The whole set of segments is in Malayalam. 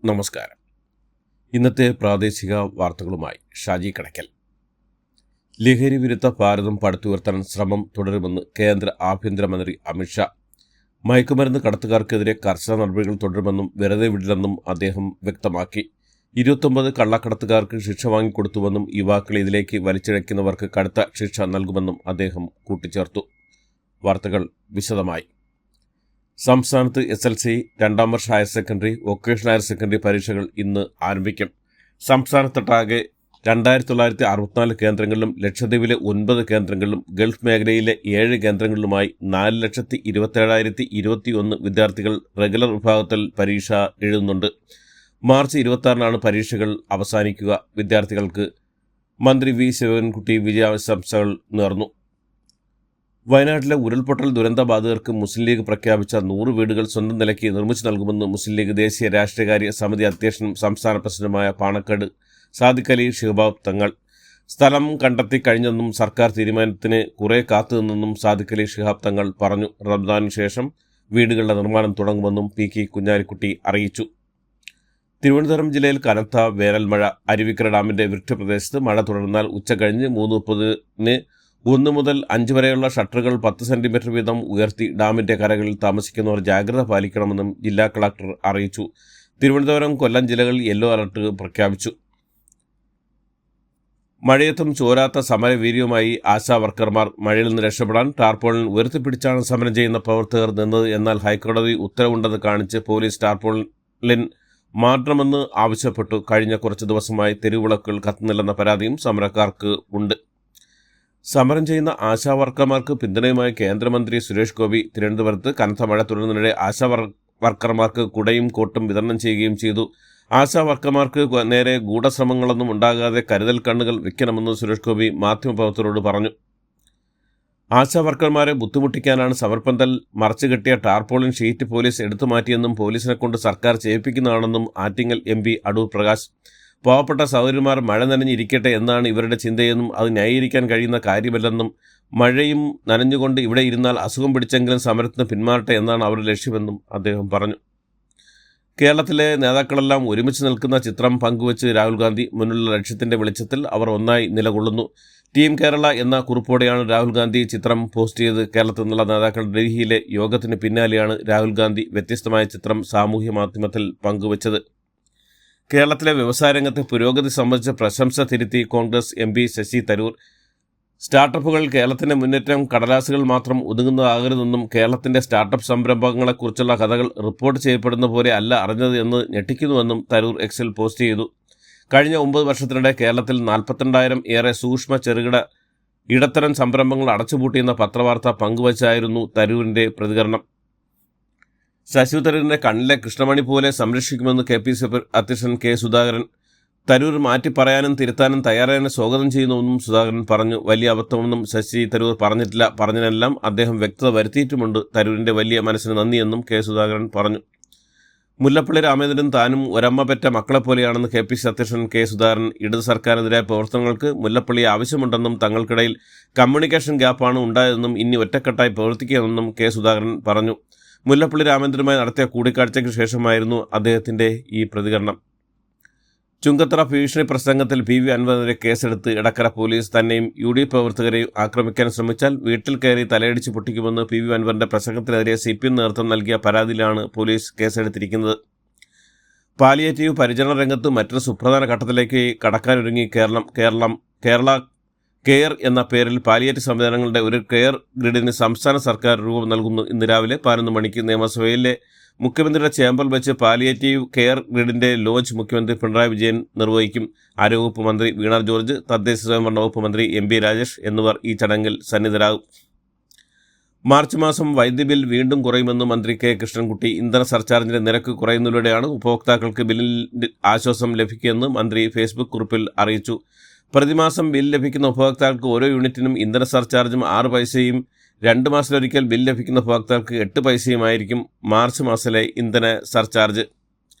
നമസ്കാരം. ഇന്നത്തെ പ്രാദേശിക വാർത്തകളുമായി ഷാജി കടയ്ക്കൽ. ലഹരി വിരുദ്ധ ഭാരതം പടുത്തുയർത്താൻ ശ്രമം തുടരുമെന്ന് കേന്ദ്ര ആഭ്യന്തരമന്ത്രി അമിത്ഷാ. മയക്കുമരുന്ന് കടത്തുകാർക്കെതിരെ കർശന നടപടികൾ തുടരുമെന്നും വെറുതെ വിടില്ലെന്നും അദ്ദേഹം വ്യക്തമാക്കി. 29 കള്ളക്കടത്തുകാർക്ക് ശിക്ഷ വാങ്ങിക്കൊടുത്തുവെന്നും യുവാക്കളെ ഇതിലേക്ക് വലിച്ചിഴയ്ക്കുന്നവർക്ക് കടുത്ത ശിക്ഷ നൽകുമെന്നും അദ്ദേഹം കൂട്ടിച്ചേർത്തു. വാർത്തകൾ വിശദമായി. സംസ്ഥാനത്ത് SLC, രണ്ടാം വർഷ higher secondary, vocational higher secondary പരീക്ഷകൾ ഇന്ന് ആരംഭിക്കും. സംസ്ഥാനത്തൊട്ടാകെ 2964 കേന്ദ്രങ്ങളിലും ലക്ഷദ്വീപിലെ 9 കേന്ദ്രങ്ങളിലും ഗൾഫ് മേഖലയിലെ 7 കേന്ദ്രങ്ങളിലുമായി 4,27,021 വിദ്യാർത്ഥികൾ റെഗുലർ വിഭാഗത്തിൽ പരീക്ഷ എഴുതുന്നുണ്ട്. മാർച്ച് 26-നാണ് പരീക്ഷകൾ അവസാനിക്കുക. വിദ്യാർത്ഥികൾക്ക് മന്ത്രി വി ശിവൻകുട്ടി വിജയാശംസകൾ നേർന്നു. വയനാട്ടിലെ ഉരുൾപൊട്ടൽ ദുരന്തബാധിതർക്ക് മുസ്ലിം ലീഗ് പ്രഖ്യാപിച്ച 100 വീടുകൾ സ്വന്തം നിലയ്ക്ക് നിർമ്മിച്ചു നൽകുമെന്ന് മുസ്ലിം ലീഗ് ദേശീയ രാഷ്ട്രീയകാര്യ സമിതി അധ്യക്ഷനും സംസ്ഥാന പ്രസിഡന്റുമായ പാണക്കാട് സാദിഖ് അലി ശിഹാബ് തങ്ങൾ. സ്ഥലം കണ്ടെത്തി കഴിഞ്ഞെന്നും സർക്കാർ തീരുമാനത്തിന് കുറെ കാത്തുനിന്നെന്നും സാദിഖ് അലി ശിഹാബ് തങ്ങൾ പറഞ്ഞു. റമദാനു ശേഷം വീടുകളുടെ നിർമ്മാണം തുടങ്ങുമെന്നും PK കുഞ്ഞാലിക്കുട്ടി അറിയിച്ചു. തിരുവനന്തപുരം ജില്ലയിൽ കനത്ത വേനൽ മഴ. അരുവിക്കര ഡാമിന്റെ വൃഷ്ടിപ്രദേശത്ത് മഴ തുടർന്നാൽ ഉച്ചകഴിഞ്ഞ് 3:30-ന് 1 മുതൽ 5 വരെയുള്ള ഷട്ടറുകൾ 10 സെന്റിമീറ്റർ വീതം ഉയർത്തി ഡാമിന്റെ കരകളിൽ താമസിക്കുന്നവർ ജാഗ്രത പാലിക്കണമെന്നും ജില്ലാ കളക്ടർ അറിയിച്ചു. തിരുവനന്തപുരം, കൊല്ലം ജില്ലകളിൽ യെല്ലോ അലർട്ട് പ്രഖ്യാപിച്ചു. മഴയത്തും ചോരാത്ത സമരവീര്യവുമായി ആശാ വർക്കർമാർ. മഴയിൽ നിന്ന് രക്ഷപ്പെടാൻ ടാർപോളിൻ ഉയർത്തിപ്പിടിച്ചാണ് സമരം ചെയ്യുന്ന പ്രവർത്തകർ നിന്നത്. എന്നാൽ ഹൈക്കോടതി ഉത്തരവുണ്ടെന്ന് കാണിച്ച് പോലീസ് ടാർപോളിൻ മാറ്റണമെന്ന് ആവശ്യപ്പെട്ടു. കഴിഞ്ഞ കുറച്ച് ദിവസമായി തെരുവിളക്കുകൾ കത്തുന്നില്ലെന്ന പരാതിയും സമരക്കാർക്ക് ഉണ്ട്. സമരം ചെയ്യുന്ന ആശാ വർക്കർമാർക്ക് പിന്തുണയുമായി കേന്ദ്രമന്ത്രി സുരേഷ് ഗോപി തിരുവനന്തപുരത്ത് കനത്ത മഴ തുടരുന്നതിനിടെ ആശാ വർക്കർമാർക്ക് കുടയും കോട്ടും വിതരണം ചെയ്യുകയും ചെയ്തു. ആശാ വർക്കർമാർക്ക് നേരെ ഗൂഢശ്രമങ്ങളൊന്നും ഉണ്ടാകാതെ കരുതൽ കണ്ണുകൾ വെക്കണമെന്ന് സുരേഷ് ഗോപി മാധ്യമപ്രവർത്തകരോട് പറഞ്ഞു. ആശാ വർക്കർമാരെ ബുദ്ധിമുട്ടിക്കാനാണ് സമർപ്പന്തൽ മറച്ചുകെട്ടിയ ടാർപോളിൻ ഷീറ്റ് പോലീസ് എടുത്തുമാറ്റിയെന്നും പോലീസിനെ കൊണ്ട് സർക്കാർ ചെയ്യിപ്പിക്കുന്നതാണെന്നും ആറ്റിങ്ങൽ MP അടൂർ പ്രകാശ്. പാവപ്പെട്ട സഹോദരന്മാർ മഴ നനഞ്ഞിരിക്കട്ടെ എന്നാണ് ഇവരുടെ ചിന്തയെന്നും അത് ന്യായീകരിക്കാൻ കഴിയുന്ന കാര്യമല്ലെന്നും മഴയും നനഞ്ഞുകൊണ്ട് ഇവിടെ ഇരുന്നാൽ അസുഖം പിടിച്ചെങ്കിലും സമരത്തിന് പിന്മാറട്ടെ എന്നാണ് അവരുടെ ലക്ഷ്യമെന്നും അദ്ദേഹം പറഞ്ഞു. കേരളത്തിലെ നേതാക്കളെല്ലാം ഒരുമിച്ച് നിൽക്കുന്ന ചിത്രം പങ്കുവച്ച് രാഹുൽ ഗാന്ധി. മുന്നിലുള്ള ലക്ഷ്യത്തിന്റെ വെളിച്ചത്തിൽ അവർ ഒന്നായി നിലകൊള്ളുന്നു. ടീം കേരള എന്ന കുറിപ്പോടെയാണ് രാഹുൽ ഗാന്ധി ചിത്രം പോസ്റ്റ് ചെയ്ത്. കേരളത്തിൽ നിന്നുള്ള നേതാക്കൾ ഡൽഹിയിലെ യോഗത്തിന് പിന്നാലെയാണ് രാഹുൽ ഗാന്ധി വ്യത്യസ്തമായ ചിത്രം സാമൂഹ്യ മാധ്യമത്തിൽ പങ്കുവച്ചത്. കേരളത്തിലെ വ്യവസായ രംഗത്തെ പുരോഗതി സംബന്ധിച്ച പ്രശംസ തിരുത്തി കോൺഗ്രസ് MP ശശി തരൂർ. സ്റ്റാർട്ടപ്പുകൾ കേരളത്തിന്റെ മുന്നേറ്റം കടലാസുകൾ മാത്രം ഒതുങ്ങുന്നതാകരുതെന്നും കേരളത്തിന്റെ സ്റ്റാർട്ടപ്പ് സംരംഭങ്ങളെക്കുറിച്ചുള്ള കഥകൾ റിപ്പോർട്ട് ചെയ്യപ്പെടുന്ന പോലെ അല്ല അറിഞ്ഞത് എന്ന് ഞെട്ടിക്കുന്നുവെന്നും തരൂർ Xൽ പോസ്റ്റ് ചെയ്തു. കഴിഞ്ഞ 9 വർഷത്തിനിടെ കേരളത്തിൽ 42,000 ഏറെ സൂക്ഷ്മ ചെറുകിട ഇടത്തരം സംരംഭങ്ങൾ അടച്ചുപൂട്ടിയെന്ന പത്രവാർത്ത പങ്കുവച്ചായിരുന്നു തരൂരിന്റെ പ്രതികരണം. ശശി തരൂരിന്റെ കണ്ണിലെ കൃഷ്ണമണി പോലെ സംരക്ഷിക്കുമെന്ന് KPCC അധ്യക്ഷൻ K സുധാകരൻ. തരൂർ മാറ്റി പറയാനും തിരുത്താനും തയ്യാറായതിനെ സ്വാഗതം ചെയ്യുന്നുവെന്നും സുധാകരൻ പറഞ്ഞു. വലിയ അബദ്ധമൊന്നും ശശി തരൂർ പറഞ്ഞിട്ടില്ല. പറഞ്ഞതിനെല്ലാം അദ്ദേഹം വ്യക്തത വരുത്തിയിട്ടുമുണ്ട്. തരൂരിന്റെ വലിയ മനസ്സിന് നന്ദിയെന്നും K സുധാകരൻ പറഞ്ഞു. മുല്ലപ്പള്ളി രാമചന്ദ്രൻ താനും ഒരമ്മ പെറ്റ മക്കളെപ്പോലെയാണെന്ന് KPCC അധ്യക്ഷൻ K സുധാകരൻ. ഇടത് സർക്കാരിനെതിരായ പ്രവർത്തനങ്ങൾക്ക് മുല്ലപ്പള്ളിയെ ആവശ്യമുണ്ടെന്നും തങ്ങൾക്കിടയിൽ കമ്മ്യൂണിക്കേഷൻ ഗ്യാപ്പാണ് ഉണ്ടായതെന്നും ഇനി ഒറ്റക്കെട്ടായി പ്രവർത്തിക്കുകയെന്നും K സുധാകരൻ പറഞ്ഞു. മുല്ലപ്പള്ളി രാമചന്ദ്രനുമായി നടത്തിയ കൂടിക്കാഴ്ചയ്ക്ക് ശേഷമായിരുന്നു അദ്ദേഹത്തിന്റെ ഈ പ്രതികരണം. ചുങ്കത്തറ ഭീഷണി പ്രസംഗത്തിൽ PV അൻവറിനെതിരെ കേസെടുത്ത് എടക്കര പോലീസ്. തന്നെയും UDF പ്രവർത്തകരെയും ആക്രമിക്കാൻ ശ്രമിച്ചാൽ വീട്ടിൽ കയറി തലയടിച്ച് പൊട്ടിക്കുമെന്ന് PV അൻവറിന്റെ പ്രസംഗത്തിനെതിരെ CPM നേതൃത്വം നൽകിയ പരാതിയിലാണ് പോലീസ് കേസെടുത്തിരിക്കുന്നത്. പാലിയേറ്റീവ് പരിചരണ രംഗത്ത് മറ്റൊരു സുപ്രധാന ഘട്ടത്തിലേക്ക് കടക്കാനൊരുങ്ങി കേരള കെയർ എന്ന പേരിൽ പാലിയേറ്റീവ് സംവിധാനങ്ങളുടെ ഒരു കെയർ ഗ്രിഡിന് സംസ്ഥാന സർക്കാർ രൂപം നൽകുന്നു. ഇന്ന് രാവിലെ 11 മണിക്ക് നിയമസഭയിലെ മുഖ്യമന്ത്രിയുടെ ചേംബറിൽ വെച്ച് പാലിയേറ്റീവ് കെയർ ഗ്രിഡിന്റെ ലോഞ്ച് മുഖ്യമന്ത്രി പിണറായി വിജയൻ നിർവഹിക്കും. ആരോഗ്യവകുപ്പ് മന്ത്രി വീണ ജോർജ്, തദ്ദേശ സ്വയംഭരണ വകുപ്പ് മന്ത്രി MP രാജേഷ് എന്നിവർ ഈ ചടങ്ങിൽ സന്നിധരാകും. മാർച്ച് മാസം വൈദ്യുതി ബിൽ വീണ്ടും കുറയുമെന്ന് മന്ത്രി K കൃഷ്ണൻകുട്ടി. ഇന്ധന സർചാർജിന്റെ നിരക്ക് കുറയുന്നതിലൂടെയാണ് ഉപഭോക്താക്കൾക്ക് ബില്ലിൽ ആശ്വാസം ലഭിക്കുകയെന്ന് മന്ത്രി ഫേസ്ബുക്ക് കുറിപ്പിൽ അറിയിച്ചു. പ്രതിമാസം ബിൽ ലഭിക്കുന്ന ഉപഭോക്താക്കൾക്ക് ഓരോ യൂണിറ്റിനും ഇന്ധന സർചാർജും 6 പൈസയും 2 മാസത്തിലൊരിക്കൽ ബിൽ ലഭിക്കുന്ന ഉപഭോക്താക്കൾക്ക് 8 പൈസയുമായിരിക്കും മാർച്ച് മാസത്തിലെ ഇന്ധന സർചാർജ്.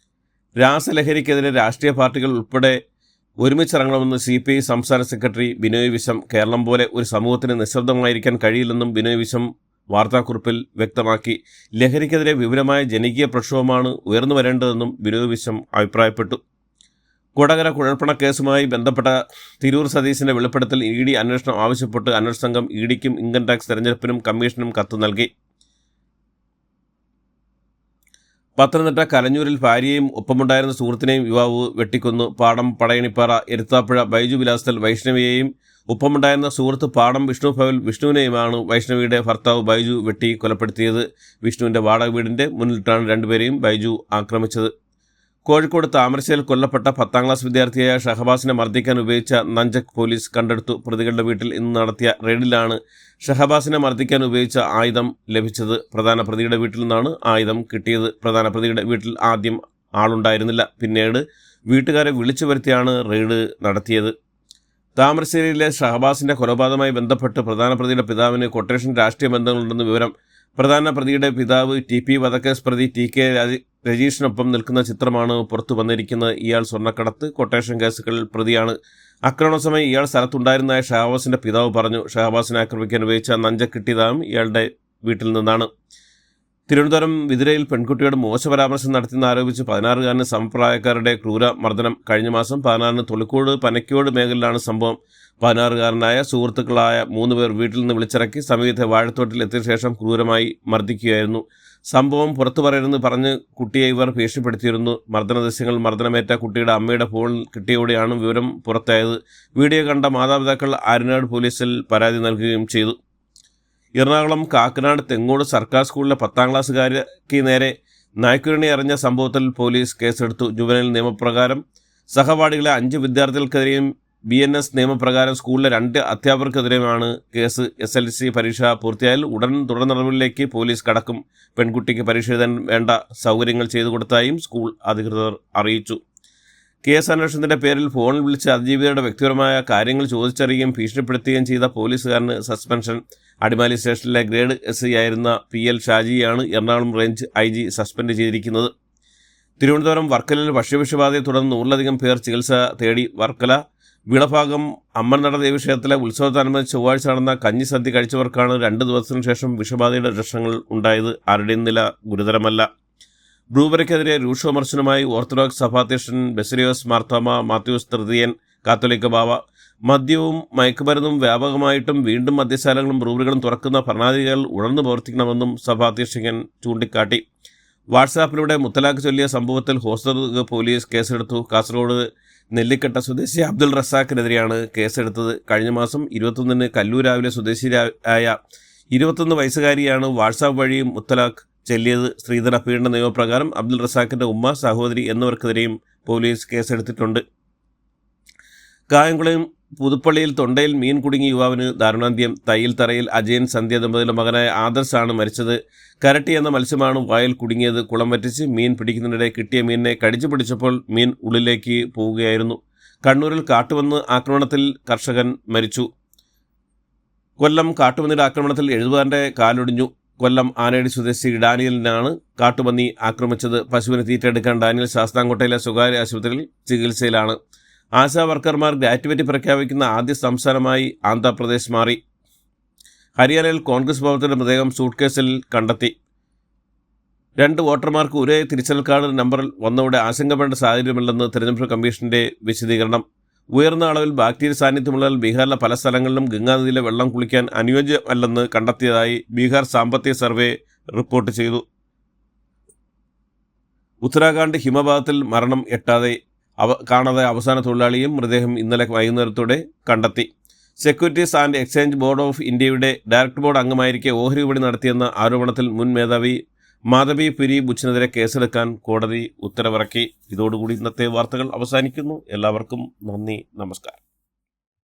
രാസലഹരിക്കെതിരെ രാഷ്ട്രീയ പാർട്ടികൾ ഉൾപ്പെടെ ഒരുമിച്ചിറങ്ങണമെന്ന് CPI സംസ്ഥാന സെക്രട്ടറി ബിനോയ് വിശ്വം. കേരളം പോലെ ഒരു സമൂഹത്തിന് നിശബ്ദമായിരിക്കാൻ കഴിയില്ലെന്നും ബിനോയ് വിശ്വം വാർത്താക്കുറിപ്പിൽ വ്യക്തമാക്കി. ലഹരിക്കെതിരെ വിപുലമായ ജനകീയ പ്രക്ഷോഭമാണ് ഉയർന്നു വരേണ്ടതെന്നും ബിനോയ് വിശ്വം അഭിപ്രായപ്പെട്ടു. കൊടകര കുഴൽപ്പണ കേസുമായി ബന്ധപ്പെട്ട തിരൂർ സതീശിന്റെ വെളിപ്പെടുത്തൽ ഇ.ഡി. അന്വേഷണം ആവശ്യപ്പെട്ട് അന്വേഷണ സംഘം ഇ.ഡിക്കും ഇൻകം ടാക്സ് തെരഞ്ഞെടുപ്പിനും കമ്മീഷനും കത്ത് നൽകി. പത്തനംതിട്ട കലഞ്ഞൂരിൽ ഭാര്യയും ഒപ്പമുണ്ടായിരുന്ന സുഹൃത്തിനെയും യുവാവ് വെട്ടിക്കൊന്നു. പാടം പടയണിപ്പാറ എരുത്താപ്പുഴ ബൈജു വിലാസത്തിൽ വൈഷ്ണവിയെയും ഒപ്പമുണ്ടായിരുന്ന സുഹൃത്ത് പാടം വിഷ്ണു ഭവൽ വിഷ്ണുവിനെയുമാണ് വൈഷ്ണവിയുടെ ഭർത്താവ് ബൈജു വെട്ടി കൊലപ്പെടുത്തിയത്. വിഷ്ണുവിന്റെ വാടക വീടിന്റെ മുന്നിലിട്ടാണ് രണ്ടുപേരെയും ബൈജു ആക്രമിച്ചത്. കോഴിക്കോട് താമരശ്ശേരിയിൽ കൊല്ലപ്പെട്ട 10ാം ക്ലാസ് വിദ്യാർത്ഥിയായ ഷഹബാസിനെ മർദ്ദിക്കാൻ ഉപയോഗിച്ച നഞ്ചക് പോലീസ് കണ്ടെടുത്തു. പ്രതികളുടെ വീട്ടിൽ ഇന്ന് നടത്തിയ റെയ്ഡിലാണ് ഷഹബാസിനെ മർദ്ദിക്കാൻ ഉപയോഗിച്ച ആയുധം ലഭിച്ചത്. പ്രധാന പ്രതിയുടെ വീട്ടിൽ നിന്നാണ് ആയുധം കിട്ടിയത്. പ്രധാന പ്രതിയുടെ വീട്ടിൽ ആദ്യം ആളുണ്ടായിരുന്നില്ല. പിന്നീട് വീട്ടുകാരെ വിളിച്ചു വരുത്തിയാണ് റെയ്ഡ് നടത്തിയത്. താമരശ്ശേരിയിലെ ഷഹബാസിന്റെ കൊലപാതകവുമായി ബന്ധപ്പെട്ട് പ്രധാന പ്രതിയുടെ പിതാവിന് കൊട്ടേഷൻ രാഷ്ട്രീയ ബന്ധങ്ങളുണ്ടെന്ന് വിവരം. പ്രധാന പ്രതിയുടെ പിതാവ് ടി.പി. വധക്കേസ് പ്രതി ടി.കെ. രജീഷിനൊപ്പം നിൽക്കുന്ന ചിത്രമാണ് പുറത്തു വന്നിരിക്കുന്നത്. ഇയാൾ സ്വർണ്ണക്കടത്ത്, കൊട്ടേഷൻ കേസുകളിൽ പ്രതിയാണ്. ആക്രമണ സമയം ഇയാൾ സ്ഥലത്തുണ്ടായിരുന്നതായി ഷഹബാസിന്റെ പിതാവ് പറഞ്ഞു. ഷഹബാസിനെ ആക്രമിക്കാൻ ഉപയോഗിച്ച നഞ്ച കിട്ടിയതായും ഇയാളുടെ വീട്ടിൽ നിന്നാണ്. തിരുവനന്തപുരം വിതുരയിൽ പെൺകുട്ടിയോട് മോശപരാമർശം നടത്തിയെന്ന് ആരോപിച്ച് 16-കാരന് സമപ്രായക്കാരുടെ ക്രൂര മർദ്ദനം. കഴിഞ്ഞ മാസം 16-ന് തൊളിക്കോട് പനക്കോട് മേഖലയിലാണ് സംഭവം. 16-കാരനായ സുഹൃത്തുക്കളായ 3 പേർ വീട്ടിൽ നിന്ന് വിളിച്ചിറക്കി സമീപത്തെ വാഴത്തോട്ടിൽ എത്തിയ ശേഷം ക്രൂരമായി മർദ്ദിക്കുകയായിരുന്നു. സംഭവം പുറത്തു പറയരുതെന്ന് പറഞ്ഞ് കുട്ടിയെ ഇവർ ഭീഷണിപ്പെടുത്തിയിരുന്നു. മർദ്ദന ദൃശ്യങ്ങൾ മർദ്ദനമേറ്റ കുട്ടിയുടെ അമ്മയുടെ ഫോണിൽ കിട്ടിയോടെയാണ് വിവരം പുറത്തായത്. വീഡിയോ കണ്ട മാതാപിതാക്കൾ ആര്യനാട് പോലീസിൽ പരാതി നൽകുകയും ചെയ്തു. എറണാകുളം കാക്കനാട് തെങ്ങോട് സർക്കാർ സ്കൂളിലെ 10ാം ക്ലാസ്സുകാരിക്ക് നേരെ നായ്ക്കുരണി എറിഞ്ഞ സംഭവത്തിൽ പോലീസ് കേസെടുത്തു. ജുവനൈൽ നിയമപ്രകാരം സഹപാഠികളെ 5 വിദ്യാർത്ഥികൾക്കെതിരെയും BNS നിയമപ്രകാരം സ്കൂളിലെ 2 അധ്യാപകർക്കെതിരെയുമാണ് കേസ്. SLC പരീക്ഷ പൂർത്തിയായാൽ ഉടൻ തുടർ നടപടികളിലേക്ക് പോലീസ് കടക്കും. പെൺകുട്ടിക്ക് പരീക്ഷ എഴുതാൻ വേണ്ട സൗകര്യങ്ങൾ ചെയ്തു കൊടുത്തായും സ്കൂൾ അധികൃതർ അറിയിച്ചു. കേസ് അന്വേഷണത്തിന്റെ പേരിൽ ഫോണിൽ വിളിച്ച് അതിജീവിതരുടെ വ്യക്തിപരമായ കാര്യങ്ങൾ ചോദിച്ചറിയുകയും ഭീഷണിപ്പെടുത്തുകയും ചെയ്ത പോലീസുകാരന് സസ്പെൻഷൻ. അടിമാലി സ്റ്റേഷനിലെ ഗ്രേഡ് SI ആയിരുന്ന PL ഷാജിയാണ് എറണാകുളം റേഞ്ച് IG സസ്പെൻഡ് ചെയ്തിരിക്കുന്നത്. തിരുവനന്തപുരം വർക്കലയിൽ ഭക്ഷ്യവിഷബാധയെ തുടർന്ന് 100-ലധികം പേർ ചികിത്സ തേടി. വർക്കല വിളഭാഗം അമ്മൻനട ദേവീക്ഷേത്രത്തിലെ ഉത്സവത്തോടനുബന്ധിച്ച് ചൊവ്വാഴ്ച നടന്ന കഞ്ഞിസദ്യ കഴിച്ചവർക്കാണ് 2 ദിവസത്തിനു ശേഷം വിഷബാധയുടെ ലക്ഷണങ്ങൾ ഉണ്ടായത്. ആരുടെയും നില ഗുരുതരമല്ല. ബ്രൂവറിക്കെതിരെ രൂക്ഷവിമർശനമായി ഓർത്തഡോക്സ് സഭാധ്യക്ഷൻ ബെസലിയോസ് മാർത്തോമ മാത്യൂസ് തൃതീയൻ കാത്തോലിക്ക ബാവ. മദ്യവും മയക്കുമരുന്നും വ്യാപകമായിട്ടും വീണ്ടും മദ്യശാലകളും ബ്രൂവറികളും തുറക്കുന്ന ഭരണാധികാരികൾ ഉണർന്നു പ്രവർത്തിക്കണമെന്നും സഭാധ്യക്ഷൻ ചൂണ്ടിക്കാട്ടി. വാട്സാപ്പിലൂടെ മുത്തലാഖ് ചൊല്ലിയ സംഭവത്തിൽ ഹോസ്റ്റൽ പോലീസ് കേസെടുത്തു. കാസർഗോഡ് നെല്ലിക്കട്ട സ്വദേശി അബ്ദുൾ റസാഖിനെതിരെയാണ് കേസെടുത്തത്. കഴിഞ്ഞ മാസം 21-ന് കല്ലൂരാവിലെ സ്വദേശിയായ 21 വയസ്സുകാരിയാണ് വാട്സാപ്പ് വഴി മുത്തലാഖ് ചൊല്ലിയത്. സ്ത്രീധന പീഡന നിയമപ്രകാരം അബ്ദുൾ റസാഖിന്റെ ഉമ്മ, സഹോദരി എന്നിവർക്കെതിരെയും പോലീസ് കേസെടുത്തിട്ടുണ്ട്. കായംകുളം പുതുപ്പള്ളിയിൽ തൊണ്ടയിൽ മീൻ കുടുങ്ങിയ യുവാവിന് ദാരുണാന്ത്യം. തയ്യിൽ തറയിൽ അജയൻ സന്ധ്യ ദമ്പതികളുടെ മകനായ ആദർശാണ് മരിച്ചത്. കരട്ടി എന്ന മത്സ്യമാണ് വായിൽ കുടുങ്ങിയത്. കുളം വറ്റിച്ച് മീൻ പിടിക്കുന്നതിനിടെ കിട്ടിയ മീനിനെ കടിച്ചു പിടിച്ചപ്പോൾ മീൻ ഉള്ളിലേക്ക് പോവുകയായിരുന്നു. കണ്ണൂരിൽ കാട്ടുപന്നി ആക്രമണത്തിൽ കർഷകൻ മരിച്ചു. കൊല്ലം കാട്ടുപന്നിയുടെ ആക്രമണത്തിൽ 70-കാരന്റെ കാലൊടിഞ്ഞു. കൊല്ലം ആനേടി സ്വദേശി ഡാനിയലിനാണ് കാട്ടുപന്നി ആക്രമിച്ചത്. പശുവിന് തീറ്റെടുക്കാൻ ഡാനിയൽ ശാസ്താംകോട്ടയിലെ സ്വകാര്യ ആശുപത്രിയിൽ ചികിത്സയിലാണ്. ആശാ വർക്കർമാർ ഗ്രാറ്റുവിറ്റി പ്രഖ്യാപിക്കുന്ന ആദ്യ സംസ്ഥാനമായി ആന്ധ്രാപ്രദേശ് മാറി. ഹരിയാനയിൽ കോൺഗ്രസ് ഭവനത്തിന്റെ മൃതദേഹം സൂട്ട്കേസിൽ കണ്ടെത്തി. 2 വോട്ടർമാർക്ക് ഒരേ തിരിച്ചറിയൽ കാർഡ് നമ്പറിൽ വന്നതോടെ ആശങ്കപ്പെടേണ്ട സാഹചര്യമില്ലെന്ന് തെരഞ്ഞെടുപ്പ് കമ്മീഷന്റെ വിശദീകരണം. ഉയർന്ന അളവിൽ ബാക്ടീരിയ സാന്നിധ്യമുള്ളതിൽ ബീഹാറിലെ പല സ്ഥലങ്ങളിലും ഗംഗാനദിയിലെ വെള്ളം കുളിക്കാൻ അനുയോജ്യമല്ലെന്ന് കണ്ടെത്തിയതായി ബീഹാർ സാമ്പത്തിക സർവേ റിപ്പോർട്ട് ചെയ്തു. ഉത്തരാഖണ്ഡ് ഹിമപാതത്തിൽ മരണം കാണാതെ അവസാന തൊഴിലാളിയും മൃതദേഹം ഇന്നലെ വൈകുന്നേരത്തോടെ കണ്ടെത്തി. Securities and exchange board of ഇന്ത്യയുടെ ഡയറക്ടർ ബോർഡ് അംഗമായിരിക്കെ ഓഹരി വിപണി നടത്തിയെന്ന ആരോപണത്തിൽ മുൻ മേധാവി മാധവി പുരി ബുച്ചിനെതിരെ കേസെടുക്കാൻ കോടതി ഉത്തരവിറക്കി. ഇതോടുകൂടി ഇന്നത്തെ വാർത്തകൾ അവസാനിക്കുന്നു. എല്ലാവർക്കും നന്ദി, നമസ്കാരം.